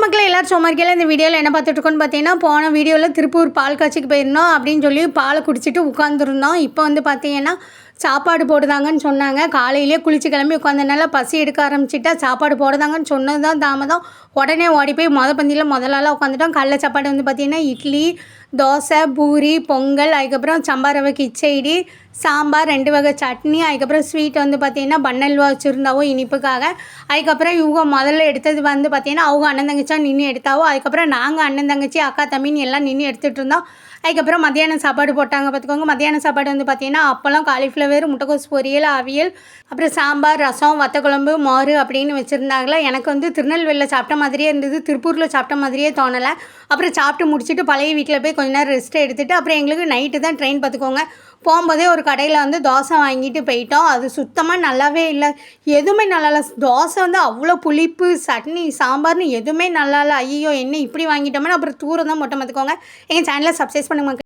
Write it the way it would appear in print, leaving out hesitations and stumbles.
மக்களே எல்லாரும் சோமாரிக்கையில் இந்த வீடியோவில் என்ன பார்த்துட்ருக்கோன்னு பார்த்தீங்கன்னா, போன வீடியோவில் திருப்பூர் பால் காட்சிக்கு போயிருந்தோம் அப்படின்னு சொல்லி பாலை குடிச்சிட்டு உட்காந்துருந்தோம். இப்போ வந்து பார்த்தீங்கன்னா சாப்பாடு போடுதாங்கன்னு சொன்னாங்க. காலையிலேயே குளிச்சு கிளம்பி உட்காந்தனால பசி எடுக்க ஆரம்பிச்சிட்டா சாப்பாடு போடுதாங்கன்னு சொன்னது தான் தாமதம். உடனே ஓடி போய் பந்தியில் முதலாளாக உட்காந்துட்டோம். கடல சாப்பாடு வந்து பார்த்திங்கன்னா இட்லி, தோசை, பூரி, பொங்கல், அதுக்கப்புறம் சம்பா ரவை கிச்சடி, சாம்பார், 2 வகை சட்னி, அதுக்கப்புறம் ஸ்வீட் வந்து பார்த்திங்கன்னா பன்னல்வா வச்சுருந்தாவோ இனிப்புக்காக. அதுக்கப்புறம் இவங்க முதல்ல எடுத்தது வந்து பார்த்திங்கன்னா அவங்க அண்ணன் தங்கச்சியாக நின்று எடுத்தாவோ. அதுக்கப்புறம் நாங்கள் அண்ணன் தங்கச்சி அக்கா தம்பின்னு எல்லாம் நின்று எடுத்துகிட்டு இருந்தோம். அதுக்கப்புறம் மத்தியானம் சாப்பாடு போட்டாங்க பார்த்துக்கோங்க. மத்தியானம் சாப்பாடு வந்து பார்த்திங்கன்னா அப்பளம், காலிஃப்ளவர், முட்டைக்கோஸ் பொரியல், அவியல், அப்புறம் சாம்பார், ரசம், வத்தக்குழம்பு, மோர் அப்படின்னு வச்சுருந்தாங்களா. எனக்கு வந்து திருநெல்வேலியில் சாப்பிட்ட மாதிரியே இருந்தது, திருப்பூரில் சாப்பிட்ட மாதிரியே தோணலை. அப்புறம் சாப்பிட்டு முடிச்சுட்டு பழைய வீட்டில் போய் கொஞ்ச நேரம் ரெஸ்ட் எடுத்துகிட்டு அப்புறம் எங்களுக்கு நைட்டு தான் ட்ரெயின் பார்த்துக்கோங்க. போகும்போதே ஒரு கடையில் வந்து தோசை வாங்கிட்டு போயிட்டோம். அது சுத்தமாக நல்லாவே இல்லை, எதுவுமே நல்லா இல்லை. தோசை வந்து அவ்வளோ புளிப்பு, சட்னி, சாம்பார்னு எதுவுமே நல்லா இல்லை. ஐயோ என்ன இப்படி வாங்கிட்டோம்னா அப்புறம் தூரம் தான் போட்டோம் பார்த்துக்கோங்க. எங்கள் சேனலை சப்ஸ்கிரைப் பண்ணுங்க.